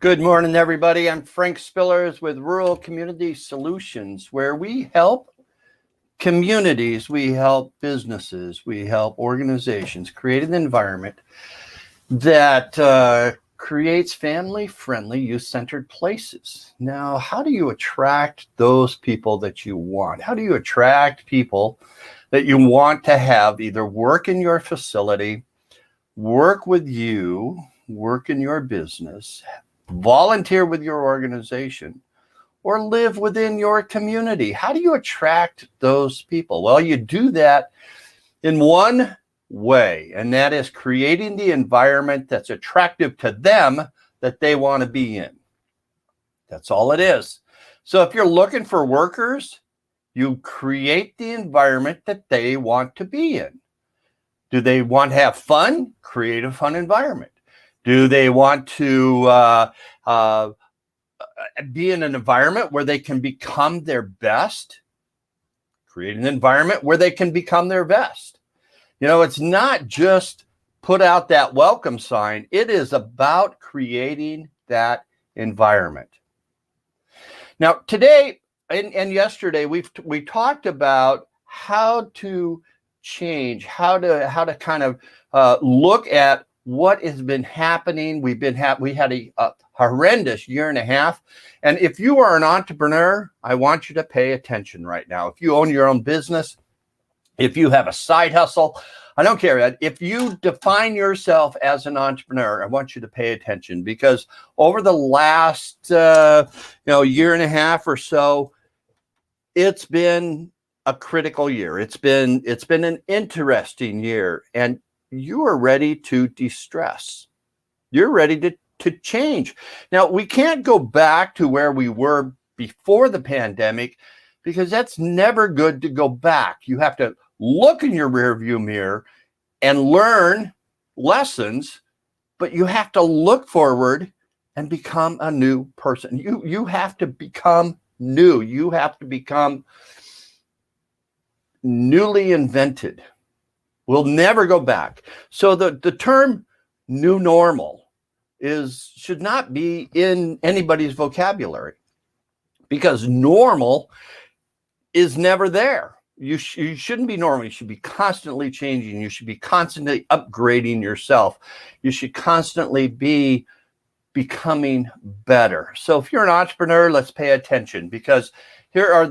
Good morning, everybody. I'm Frank Spillers with Rural Community Solutions, where we help communities, we help businesses, we help organizations create an environment that creates family-friendly, youth-centered places. Now, how do you attract those people that you want? How do you attract people that you want to have either work in your facility, work with you, work in your business, volunteer with your organization, or live within your community? How do you attract those people? Well, you do that in one way, and that is creating the environment that's attractive to them that they want to be in. That's all it is. So if you're looking for workers, you create the environment that they want to be in. Do they want to have fun? Create a fun environment. Do they want to be in an environment where they can become their best? Create an environment where they can become their best. You know, it's not just put out that welcome sign. It is about creating that environment. Now, today and yesterday, we talked about how to change, how to kind of look at what has been happening. We had a horrendous year and a half. And if you are an entrepreneur, I want you to pay attention right now. If you own your own business, if you have a side hustle, I don't care. If you define yourself as an entrepreneur, I want you to pay attention, because over the last year and a half or so, it's been a critical year. It's been an interesting year, and you are ready to de-stress. You're ready to change. Now, we can't go back to where we were before the pandemic, because that's never good to go back. You have to look in your rearview mirror and learn lessons, but you have to look forward and become a new person. You have to become new. You have to become newly invented. We'll never go back. So the term new normal should not be in anybody's vocabulary, because normal is never there. You shouldn't be normal. You should be constantly changing. You should be constantly upgrading yourself. You should constantly be becoming better. So if you're an entrepreneur, let's pay attention, because here are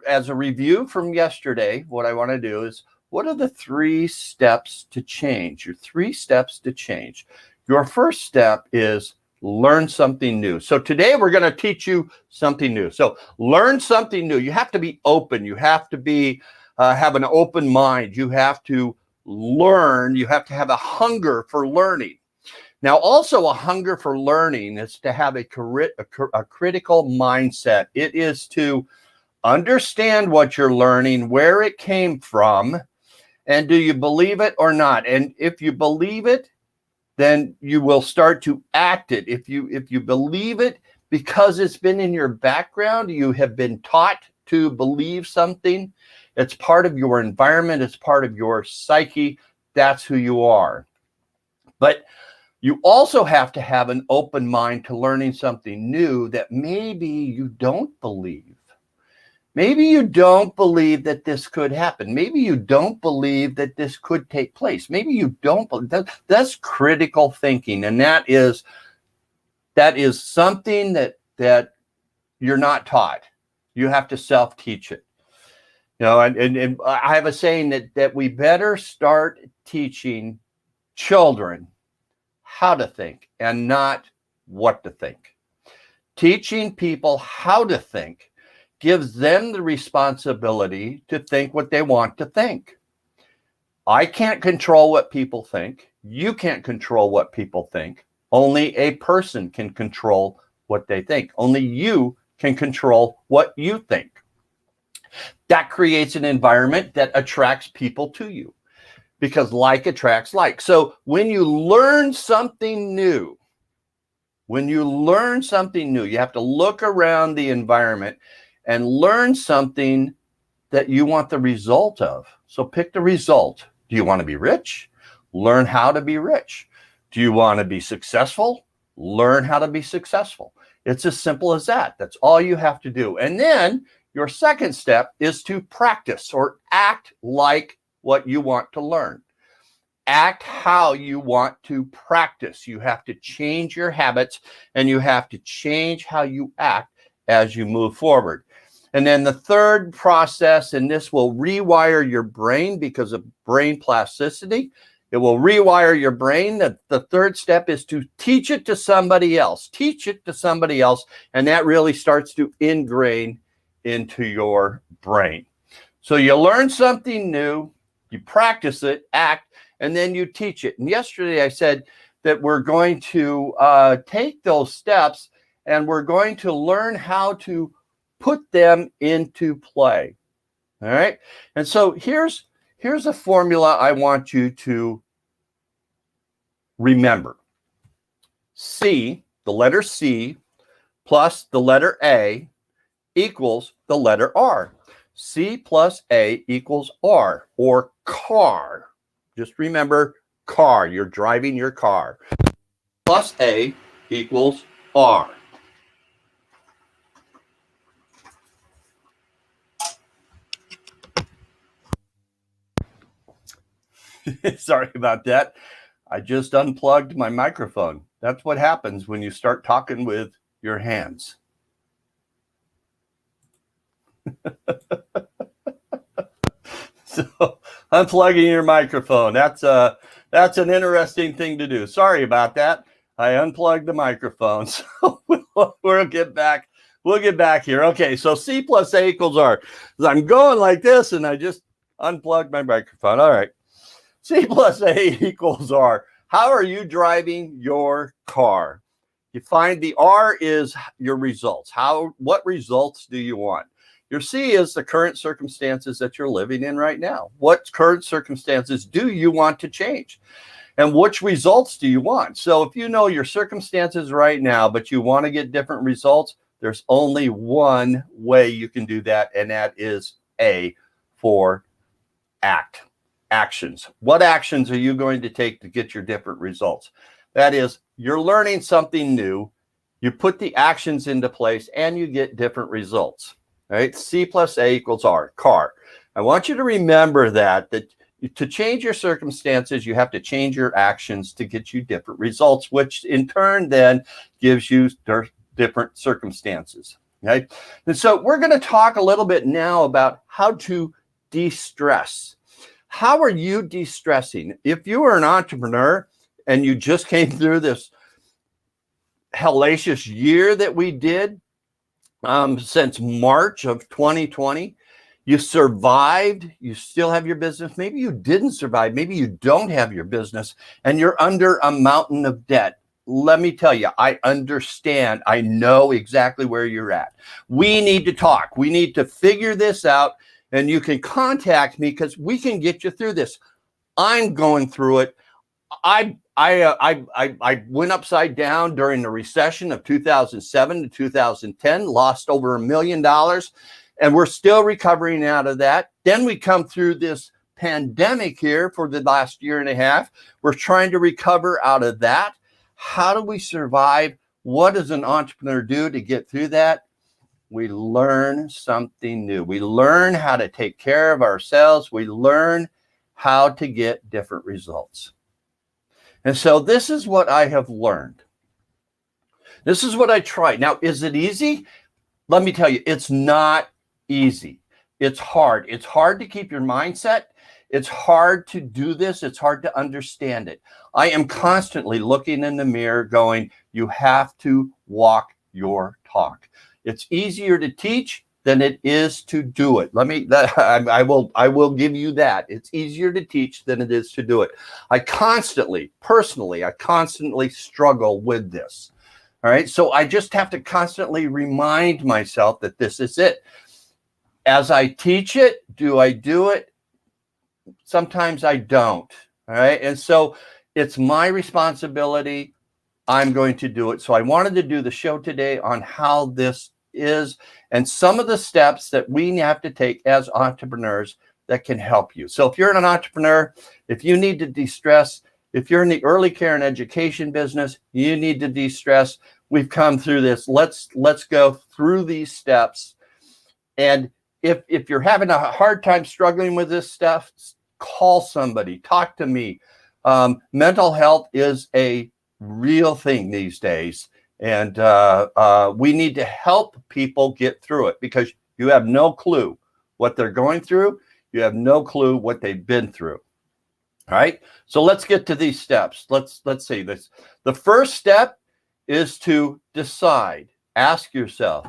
as a review from yesterday, what I want to do is, what are the 3 steps to change? Your 3 steps to change. Your first step is learn something new. So today we're going to teach you something new. So learn something new. You have to be open. You have to be have an open mind. You have to learn. You have to have a hunger for learning. Now, also a hunger for learning is to have a critical mindset. It is to understand what you're learning, where it came from, and do you believe it or not? And if you believe it, then you will start to act it. If you believe it because it's been in your background, you have been taught to believe something, it's part of your environment, it's part of your psyche, that's who you are. But you also have to have an open mind to learning something new that maybe you don't believe. Maybe you don't believe that this could happen. Maybe you don't believe that this could take place. Maybe you don't believe that. That's critical thinking, and that is something that you're not taught. You have to self-teach it. You know, and I have a saying that we better start teaching children how to think and not what to think. Teaching people how to think gives them the responsibility to think what they want to think. I can't control what people think. You can't control what people think. Only a person can control what they think. Only you can control what you think. That creates an environment that attracts people to you, because like attracts like. So when you learn something new, you have to look around the environment and learn something that you want the result of. So pick the result. Do you want to be rich? Learn how to be rich. Do you want to be successful? learn how to be successful. It's as simple as that. That's all you have to do. And then your second step is to practice or act like what you want to learn. Act how you want to practice. You have to change your habits and you have to change how you act as you move forward. And then the third process, and this will rewire your brain because of brain plasticity. It will rewire your brain. The third step is to teach it to somebody else. Teach it to somebody else, and that really starts to ingrain into your brain. So you learn something new, you practice it, act, and then you teach it. And yesterday I said that we're going to take those steps and we're going to learn how to put them into play. All right. And so here's a formula I want you to remember. C, the letter C, plus the letter A equals the letter R. C plus A equals R, or car. Just remember car. You're driving your car. Plus A equals R. Sorry about that. I just unplugged my microphone. That's what happens when you start talking with your hands. So unplugging your microphone. That's an interesting thing to do. Sorry about that. I unplugged the microphone. So we'll get back. We'll get back here. Okay, so C plus A equals R. I'm going like this and I just unplugged my microphone. All right. C plus A equals R. How are you driving your car? You find the R is your results. What results do you want? Your C is the current circumstances that you're living in right now. What current circumstances do you want to change? And which results do you want? So if you know your circumstances right now, but you want to get different results, there's only one way you can do that, and that is A, for actions. What actions are you going to take to get your different results? That is, you're learning something new, you put the actions into place, and you get different results. Right? C plus A equals R, car. I want you to remember that to change your circumstances, you have to change your actions to get you different results, which in turn then gives you different circumstances. Okay? And so we're going to talk a little bit now about how to de-stress. How are you de-stressing? If you are an entrepreneur and you just came through this hellacious year that we did, since March of 2020, you survived, you still have your business. Maybe you didn't survive. Maybe you don't have your business and you're under a mountain of debt. Let me tell you, I understand. I know exactly where you're at. We need to talk. We need to figure this out, and you can contact me because we can get you through this. I'm going through it. I went upside down during the recession of 2007 to 2010, lost over $1 million, and we're still recovering out of that. Then we come through this pandemic here for the last year and a half. We're trying to recover out of that. How do we survive? What does an entrepreneur do to get through that? We learn something new. We learn how to take care of ourselves. We learn how to get different results. And so this is what I have learned. This is what I tried. Now, is it easy? Let me tell you, it's not easy. It's hard. It's hard to keep your mindset. It's hard to do this. It's hard to understand it. I am constantly looking in the mirror going, you have to walk your talk. It's easier to teach than it is to do it. I will give you that. It's easier to teach than it is to do it. I constantly struggle with this. All right. So I just have to constantly remind myself that this is it. As I teach it, do I do it? Sometimes I don't. All right. And so it's my responsibility. I'm going to do it. So I wanted to do the show today on how this is and some of the steps that we have to take as entrepreneurs that can help you. So if you're an entrepreneur, if you need to de-stress, If you're in the early care and education business, you need to de-stress. We've come through this. Let's go through these steps. And if you're having a hard time struggling with this stuff, call somebody, talk to me. Mental health is a real thing these days. And we need to help people get through it, because you have no clue what they're going through. You have no clue what they've been through. All right. So let's get to these steps. Let's see this. The first step is to decide. Ask yourself,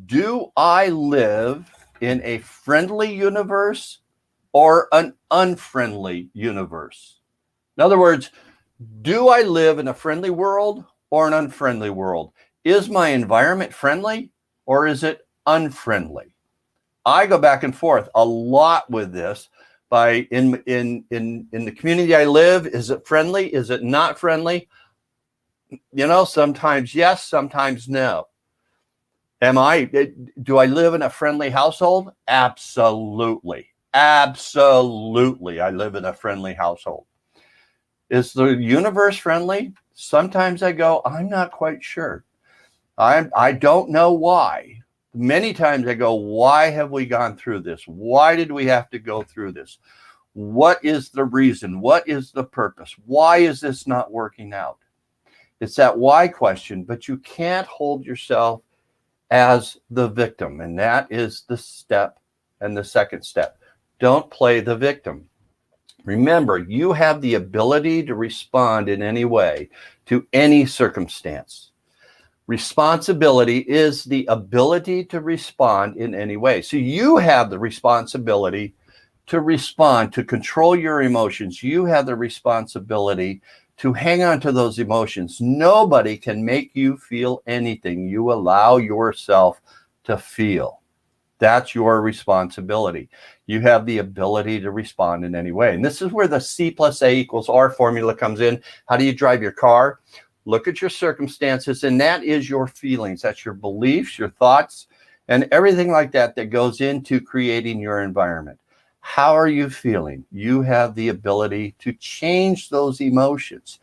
do I live in a friendly universe or an unfriendly universe? In other words, do I live in a friendly world or an unfriendly world? Is my environment friendly or is it unfriendly? I go back and forth a lot with this. By in the community I live, is it friendly? Is it not friendly? You know, sometimes yes, sometimes no. Do I live in a friendly household? Absolutely. Absolutely. I live in a friendly household. Is the universe friendly? Sometimes I go, I'm not quite sure. I don't know why. Many times I go, why have we gone through this? Why did we have to go through this? What is the reason? What is the purpose? Why is this not working out? It's that why question, but you can't hold yourself as the victim. And that is the step and the second step. Don't play the victim. Remember, you have the ability to respond in any way to any circumstance. Responsibility is the ability to respond in any way. So you have the responsibility to respond, to control your emotions. You have the responsibility to hang on to those emotions. Nobody can make you feel anything. You allow yourself to feel. That's your responsibility. You have the ability to respond in any way. And this is where the C+A=R formula comes in. How do you drive your car? Look at your circumstances, and that is your feelings. That's your beliefs, your thoughts, and everything like that that goes into creating your environment. How are you feeling? You have the ability to change those emotions.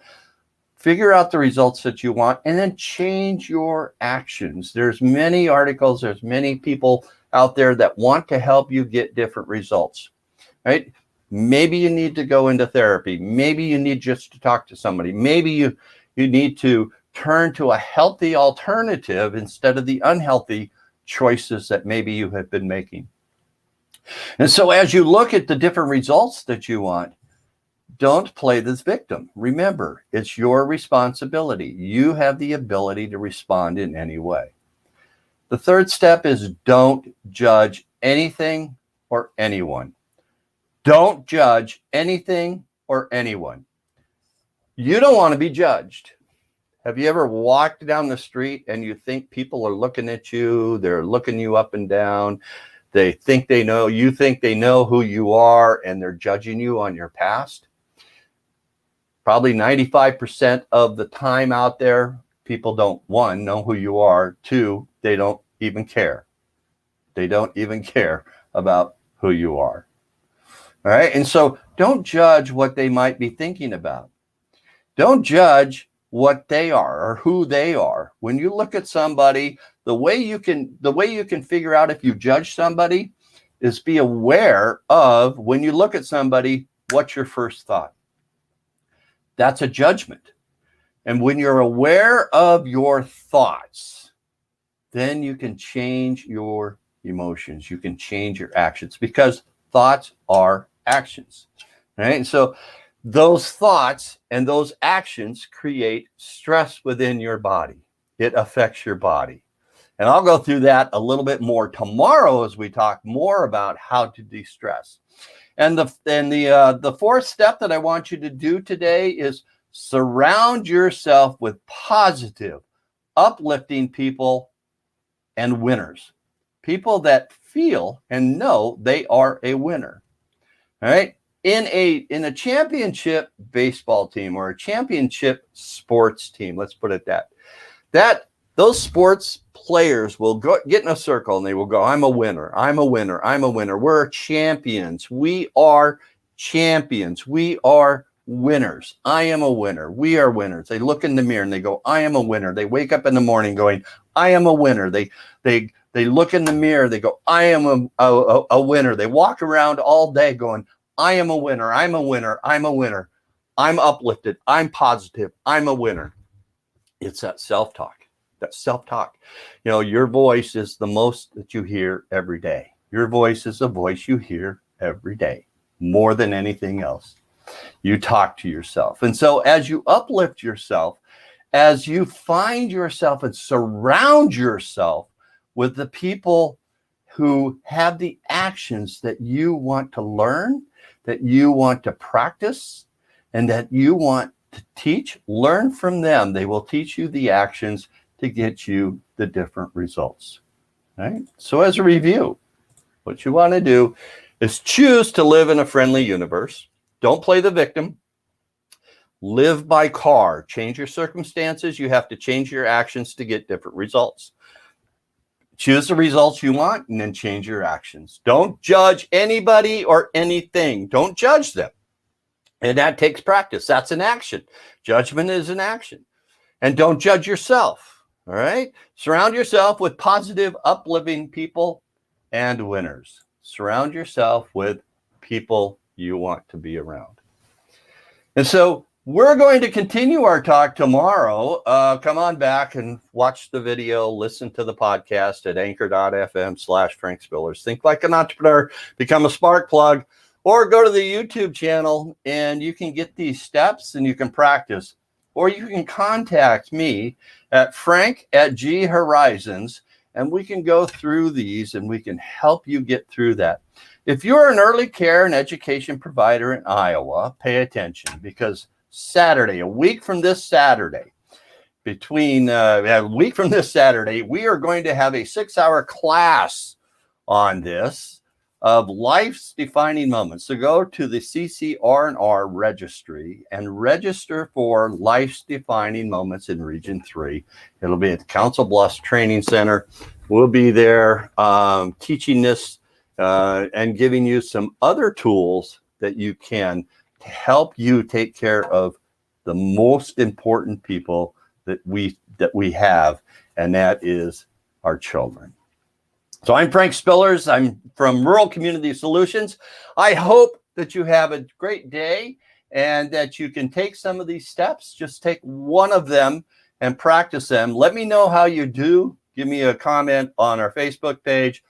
Figure out the results that you want, and then change your actions. There's many articles, there's many people out there that want to help you get different results, right? Maybe you need to go into therapy. Maybe you need just to talk to somebody. Maybe you need to turn to a healthy alternative instead of the unhealthy choices that maybe you have been making. And so as you look at the different results that you want, don't play this victim. Remember, it's your responsibility. You have the ability to respond in any way. The third step is don't judge anything or anyone. Don't judge anything or anyone. You don't want to be judged. Have you ever walked down the street and you think people are looking at you? They're looking you up and down. They think they know, you think they know who you are, and they're judging you on your past. Probably 95% of the time out there, people don't, one, know who you are. Two, they don't even care. They don't even care about who you are. All right. And so don't judge what they might be thinking about. Don't judge what they are or who they are. When you look at somebody, the way you can figure out if you judge somebody is be aware of, when you look at somebody, what's your first thought? That's a judgment. And when you're aware of your thoughts, then you can change your emotions. You can change your actions, because thoughts are actions. Right? And so those thoughts and those actions create stress within your body. It affects your body. And I'll go through that a little bit more tomorrow as we talk more about how to de-stress. And the fourth step that I want you to do today is surround yourself with positive, uplifting people and winners. People that feel and know they are a winner. All right. In a championship baseball team or a championship sports team, let's put it that those sports players will get in a circle and they will go, I'm a winner, I'm a winner, I'm a winner. We're champions. We are champions. We are winners. I am a winner. We are winners. They look in the mirror and they go, I am a winner. They wake up in the morning going, I am a winner. They look in the mirror. They go, I am a winner. They walk around all day going, I am a winner. I'm a winner. I'm a winner. I'm uplifted. I'm positive. I'm a winner. It's that self-talk. That self-talk. You know, your voice is the most that you hear every day. Your voice is the voice you hear every day, more than anything else. You talk to yourself. And so as you uplift yourself, as you find yourself and surround yourself with the people who have the actions that you want to learn, that you want to practice, and that you want to teach, learn from them. They will teach you the actions to get you the different results. Right? So as a review, what you want to do is choose to live in a friendly universe. Don't play the victim. Live by CAR. Change your circumstances. You have to change your actions to get different results. Choose the results you want and then change your actions. Don't judge anybody or anything. Don't judge them. And that takes practice. That's an action. Judgment is an action. And don't judge yourself. All right? Surround yourself with positive, uplifting people and winners. Surround yourself with people you want to be around. And so we're going to continue our talk tomorrow. Come on back and watch the video, listen to the podcast at anchor.fm/Frank Spillers. Think like an entrepreneur, become a spark plug, or go to the YouTube channel and you can get these steps and you can practice. Or you can contact me at frank@ghorizons, and we can go through these and we can help you get through that. If you're an early care and education provider in Iowa, pay attention, because Saturday, a week from this Saturday, we are going to have a 6-hour class on this of life's defining moments. So go to the CCR&R registry and register for life's defining moments in Region 3. It'll be at the Council Bluffs Training Center. We'll be there teaching this and giving you some other tools that you can to help you take care of the most important people that we have, and that is our children. So I'm Frank Spillers. I'm from Rural Community Solutions. I hope that you have a great day and that you can take some of these steps. Just take one of them and practice them. Let me know how you do. Give me a comment on our Facebook page.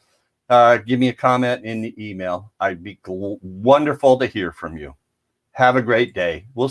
Give me a comment in the email. I'd be wonderful to hear from you. Have a great day. We'll see.